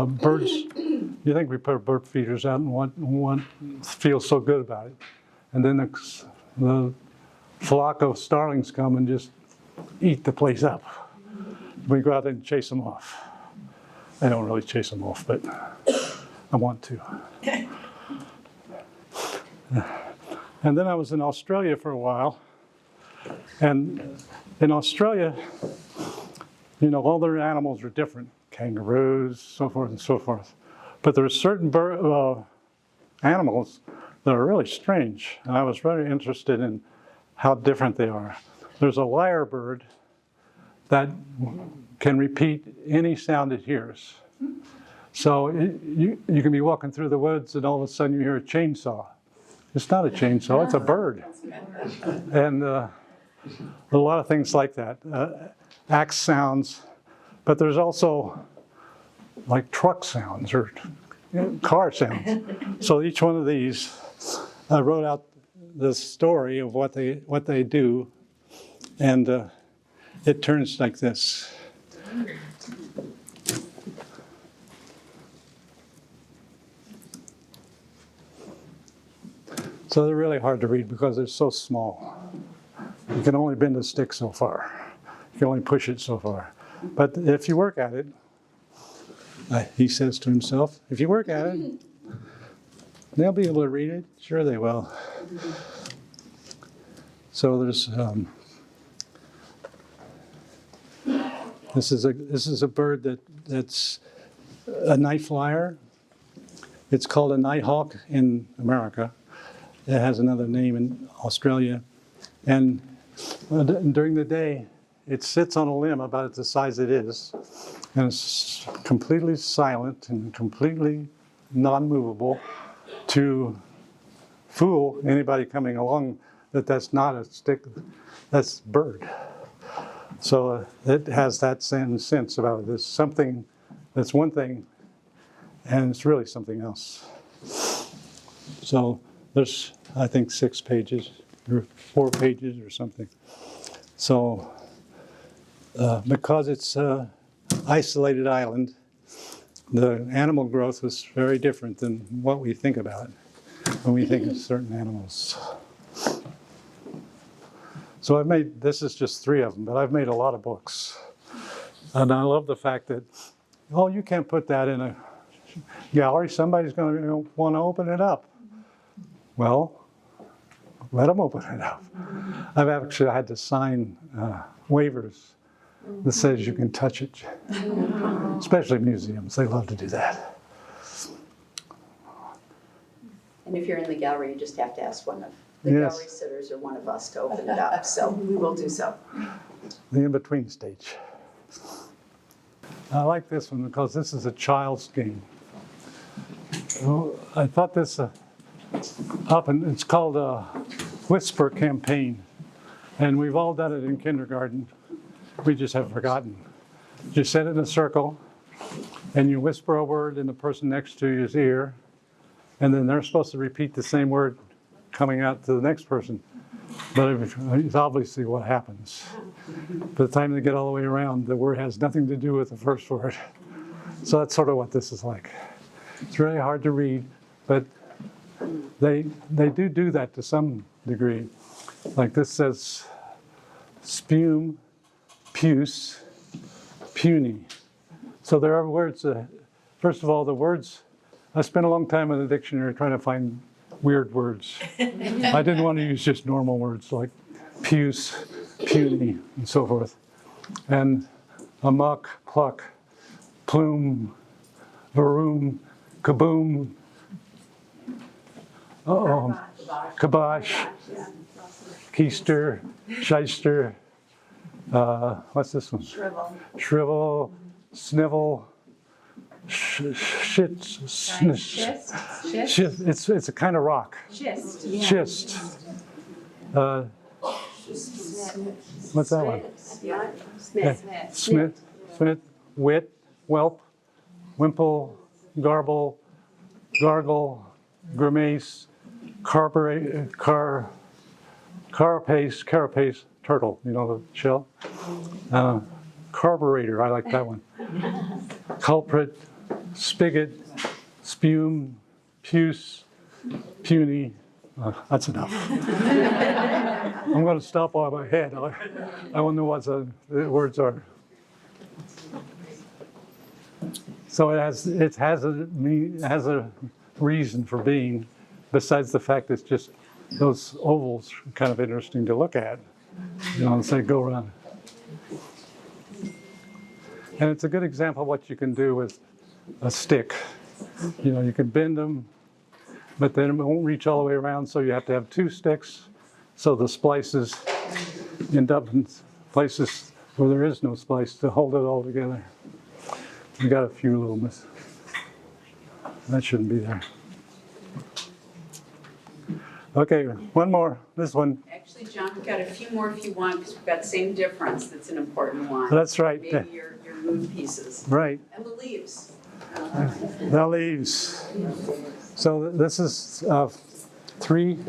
birds. You think we put bird feeders out and one feels so good about it. And then the flock of starlings come and just eat the place up. We go out and chase them off. I don't really chase them off, but I want to. And then I was in Australia for a while. And in Australia, you know, all their animals are different. Kangaroos, so forth and so forth. But there are certain animals that are really strange. And I was very interested in how different they are. There's a lyrebird that can repeat any sound it hears. So you can be walking through the woods and all of a sudden you hear a chainsaw. It's not a chainsaw, it's a bird. And a lot of things like that. Axe sounds, but there's also like truck sounds or car sounds. So each one of these, I wrote out the story of what they do, and it turns like this. So they're really hard to read because they're so small. You can only bend a stick so far. You can only push it so far. But if you work at it, he says to himself, if you work at it, they'll be able to read it. Sure they will. So there's, this is a bird that's a night flyer. It's called a nighthawk in America. It has another name in Australia. And during the day, it sits on a limb about the size it is, and it's completely silent and completely non-movable to fool anybody coming along that that's not a stick, that's bird. So it has that sense about it. There's something, that's one thing and it's really something else. So there's, I think, 6 pages or 4 pages or something. So because it's an isolated island, the animal growth was very different than what we think about when we think of certain animals. So I've made, this is just 3 of them, but I've made a lot of books. And I love the fact that, oh, you can't put that in a gallery. Somebody's going to want to open it up. Well, let them open it up. I've actually had to sign waivers that says you can touch it, especially museums. They love to do that. And if you're in the gallery, you just have to ask one of the Yes. gallery sitters or one of us to open it up, so we will do so. The in-between stage. I like this one because this is a child's game. Well, I thought this up, and it's called a Whisper Campaign. And we've all done it in kindergarten. We just have forgotten. You sit in a circle, and you whisper a word in the person next to you's ear, and then they're supposed to repeat the same word coming out to the next person. But it's obviously what happens. By the time they get all the way around, the word has nothing to do with the first word. So that's sort of what this is like. It's really hard to read, but they do that to some degree. Like this says spume, puce, puny. So there are words, first of all, the words, I spent a long time in the dictionary trying to find weird words. I didn't want to use just normal words like puce, puny, and so forth. And amok, pluck, plume, varoom, kaboom, kibosh, keister, shyster, what's this one? Shrivel, snivel, shit, it's a kind of rock. Schist. What's that one? Smith, wit, whelp, wimple, garble, gargle, grimace, carapace, turtle, you know the shell? Carburetor, I like that one. Culprit, spigot, spume, puce, puny. That's enough. I'm going to stop on my head. I wonder what the words are. So it has a reason for being, besides the fact it's just those ovals are kind of interesting to look at. You know, and say go around. And it's a good example of what you can do with a stick. You know, you can bend them, but then it won't reach all the way around, so you have to have 2 sticks, so the splices end up in places where there is no splice to hold it all together. We got a few little that shouldn't be there. Okay, one more, this one. Actually, John, we've got a few more if you want, because we've got same difference, that's an important one. That's right. Maybe your moon pieces. Right. And the leaves. The leaves. So this is 3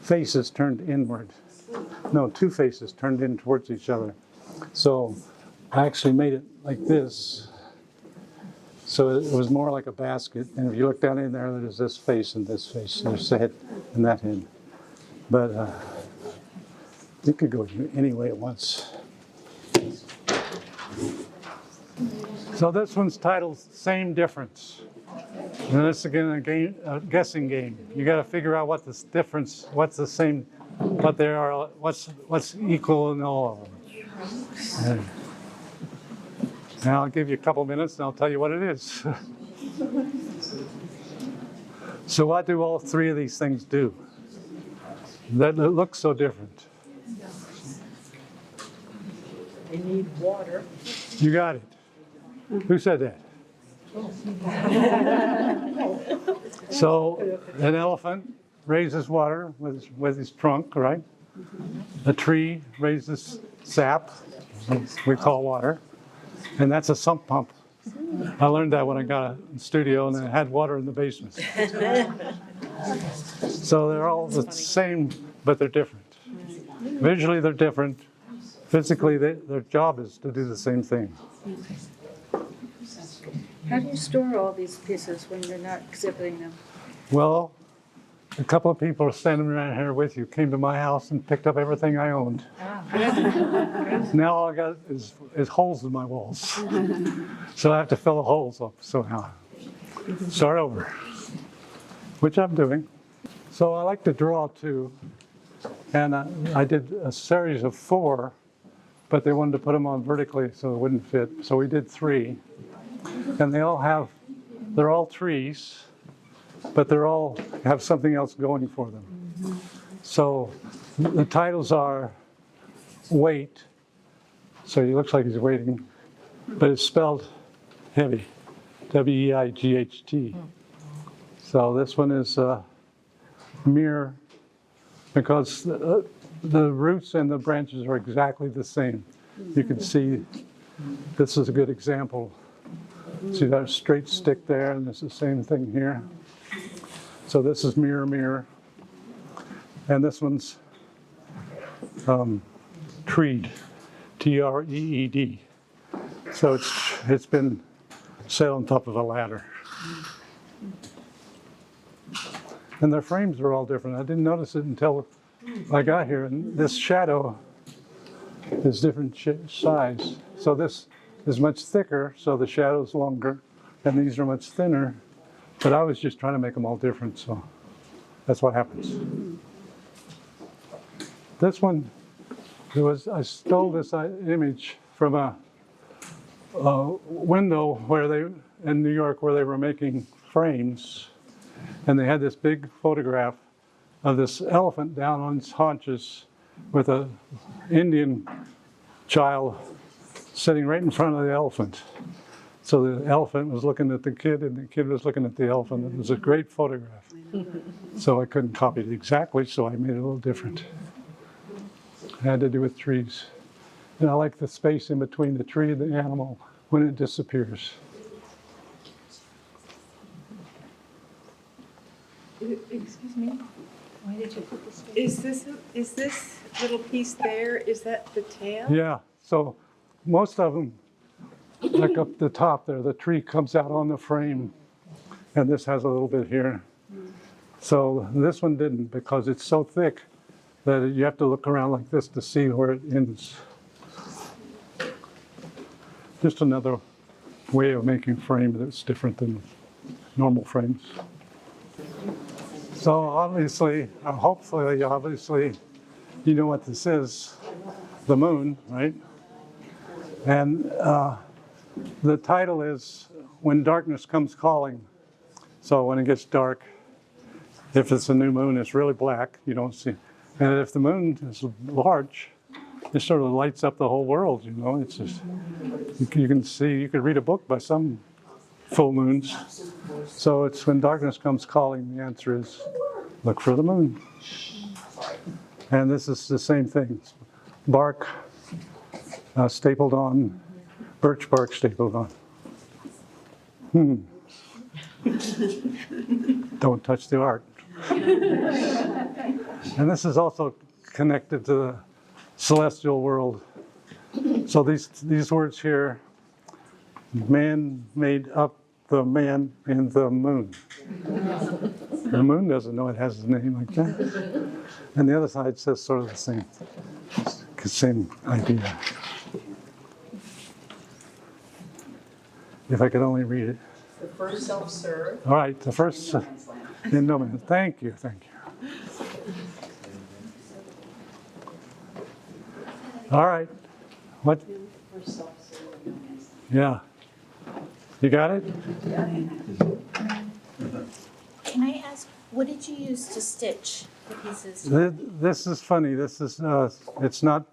faces turned inward. No, 2 faces turned in towards each other. So I actually made it like this. So it was more like a basket. And if you look down in there, there's this face and this face. There's the head and that head. But it could go any way it wants. So this one's titled Same Difference. And this again a guessing game. You got to figure out what this difference, what's the same, what they are, what's equal in all of them. Now I'll give you a couple minutes and I'll tell you what it is. So what do all 3 of these things do that look so different? They need water. You got it. Who said that? So an elephant raises water with his trunk, right? A tree raises sap, we call water, and that's a sump pump I learned that when I got a studio and I had water in the basement. So they're all the same, but they're different. Visually, they're different. Physically, their job is to do the same thing. How do you store all these pieces when you're not exhibiting them? Well, a couple of people are standing around here with you, came to my house and picked up everything I owned. Now all I got is holes in my walls. So I have to fill the holes up somehow. Start over, which I'm doing. So I like to draw too. And I did a series of 4, but they wanted to put them on vertically so it wouldn't fit. So we did 3. And they're all trees, but they all have something else going for them. So the titles are Wait. So he looks like he's waiting, but it's spelled heavy, W-E-I-G-H-T. So this one is Mirror, because the roots and the branches are exactly the same. You can see this is a good example. See that straight stick there, and it's the same thing here. So this is Mirror, Mirror. And this one's Treed, T-R-E-E-D. So it's been set on top of a ladder. And their frames are all different. I didn't notice it until I got here. And this shadow is different size. So this is much thicker, so the shadow's longer. And these are much thinner. But I was just trying to make them all different, so that's what happens. This one, I stole this image from a window in New York where they were making frames. And they had this big photograph of this elephant down on its haunches with an Indian child sitting right in front of the elephant. So the elephant was looking at the kid and the kid was looking at the elephant. It was a great photograph. So I couldn't copy it exactly, so I made it a little different. It had to do with trees. And I like the space in between the tree and the animal when it disappears. Excuse me, Why did you put this? is this little piece there, is that the tail? Yeah, so most of them, like up the top there, the tree comes out on the frame, and this has a little bit here. So this one didn't, because it's so thick that you have to look around like this to see where it ends. Just another way of making frame that's different than normal frames. So obviously, hopefully, you know what this is, the moon, right? And the title is When Darkness Comes Calling. So when it gets dark, if it's a new moon, it's really black, you don't see. And if the moon is large, it sort of lights up the whole world, you know. It's just, you can see, you could read a book by some full moons. So it's when darkness comes calling, the answer is look for the moon. And this is the same thing. Bark stapled on, birch bark stapled on. Don't touch the art. And this is also connected to the celestial world. So these words here, man made up the man in the moon. The moon doesn't know it has a name like that. And the other side says sort of the same idea. If I could only read it. The first self-serve. All right, the first Endowment. Thank you. All right. What? First self-serve. Yeah. You got it? Can I ask, what did you use to stitch the pieces? This is funny. This is it's not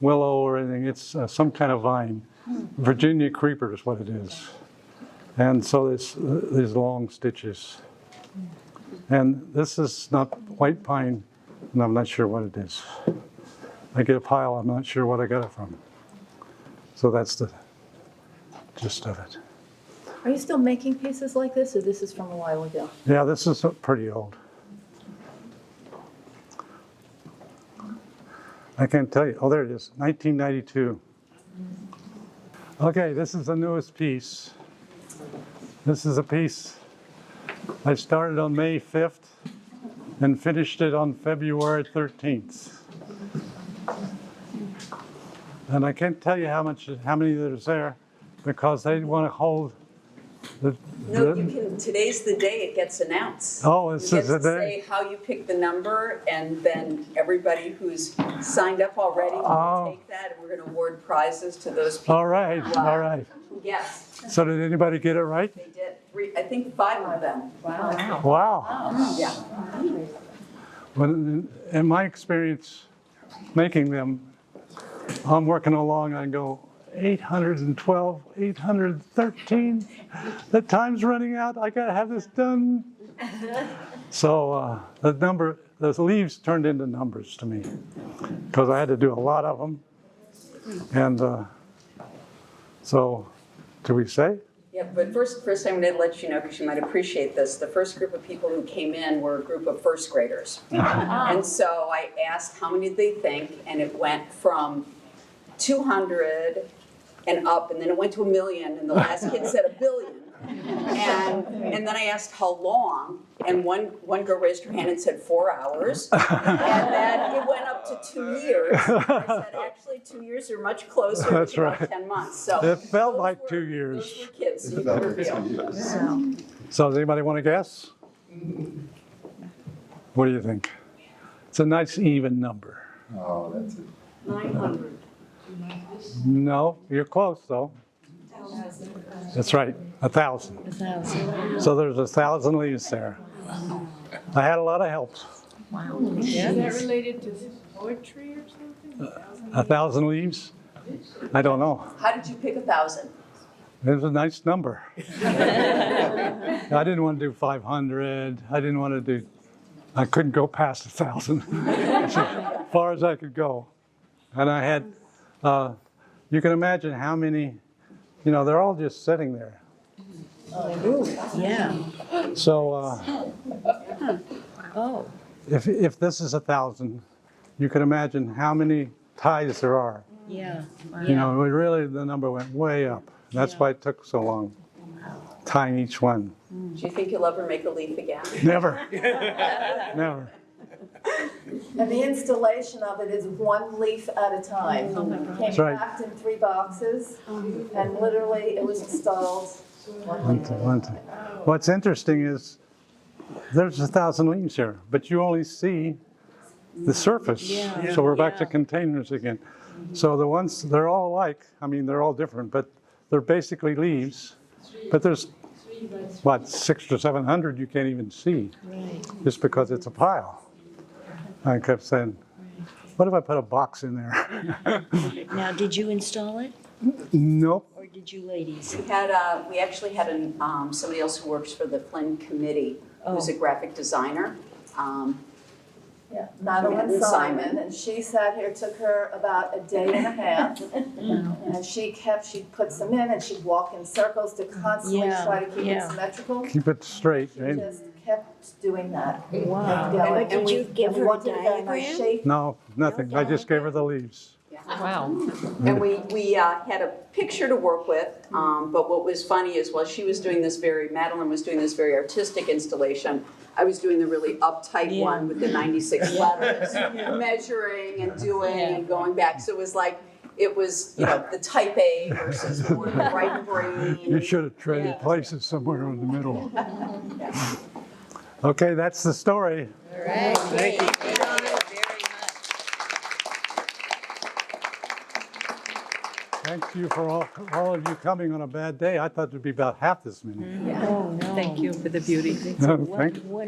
willow or anything. It's some kind of vine. Virginia creeper is what it is. And so it's these long stitches. And this is not white pine, and I'm not sure what it is. I get a pile, I'm not sure what I got it from. So that's the gist of it. Are you still making pieces like this, or this is from a while ago? Yeah, this is pretty old. I can't tell you. Oh, there it is, 1992. Okay, this is the newest piece. This is a piece I started on May 5th and finished it on February 13th. And I can't tell you how many there's there, because they want to hold the. No, you can, today's the day it gets announced. Oh, this is the You get to day. say how you pick the number, and then everybody who's signed up already will take that, and we're gonna award prizes to those people. All right, all right. Yes, So did anybody get it right? they did, I think 5 of them. Wow. Yeah. Well, in my experience making them, I'm working along, I go 812, 813, the time's running out, I gotta have this done. So those leaves turned into numbers to me, because I had to do a lot of them. And so, do we say? Yeah, but first I'm gonna let you know, because you might appreciate this, the first group of people who came in were a group of first graders. And so I asked how many did they think, and it went from 200 and up, and then it went to 1 million, and the last kid said 1 billion. And then I asked how long, and one girl raised her hand and said 4 hours. And then it went up to 2 years. I said, actually, 2 years are much closer. That's to about right. 10 months. So It felt like those 2 were- years. Those were kids, so you can reveal. So does anybody want to guess? What do you think? It's a nice even number. Oh, that's it. 900. No, you're close though. That's right, 1,000. 1,000. So there's 1,000 leaves there. I had a lot of help. Is that related to poetry or something? 1,000 leaves? I don't know. How did you pick 1,000? It was a nice number. I didn't want to do 500. I didn't want to do, I couldn't go past 1,000. As far as I could go. And I had, you can imagine how many, they're all just sitting there. Yeah. So Oh. if this is 1,000, you can imagine how many ties there are. Yeah. Really the number went way up. That's why it took so long, tying each one. Do you think you'll ever make a leaf again? Never, never. And the installation of it is 1 leaf at a time. Came That's right. packed in 3 boxes, and literally it was installed. One time. What's interesting is there's 1,000 leaves here, but you only see the surface. Yeah. So we're back to containers again. So the ones, they're all alike. I mean, they're all different, but they're basically leaves. But there's, 600 or 700 you can't even see, Right. just because it's a pile. I kept saying, what if I put a box in there? Now, did you install it, Nope. or did you ladies? We actually had somebody else who works for the Flinn Committee, who's a graphic designer. Yeah, Madeline Simon, and she sat here, took her about a day and a half. And she'd put some in, and she'd walk in circles to constantly Yeah, try to keep it yeah. symmetrical. Keep it straight, She right? just kept doing that. Wow. Going. Did you give And we her a wanted it very nice diagram? shape. No, nothing. I just gave her the leaves. Wow. And we had a picture to work with, but what was funny is while she was doing Madeline was doing this very artistic installation, I was doing the really uptight one with the 96 letters, measuring and doing and going back. So it was the type A versus more the right brain. You should have traded places somewhere in the middle. Okay, that's the story. All right. Thank you. Thank you for all of you coming on a bad day. I thought there'd be about half this many. Oh, no. Thank you for the beauty. Thank you.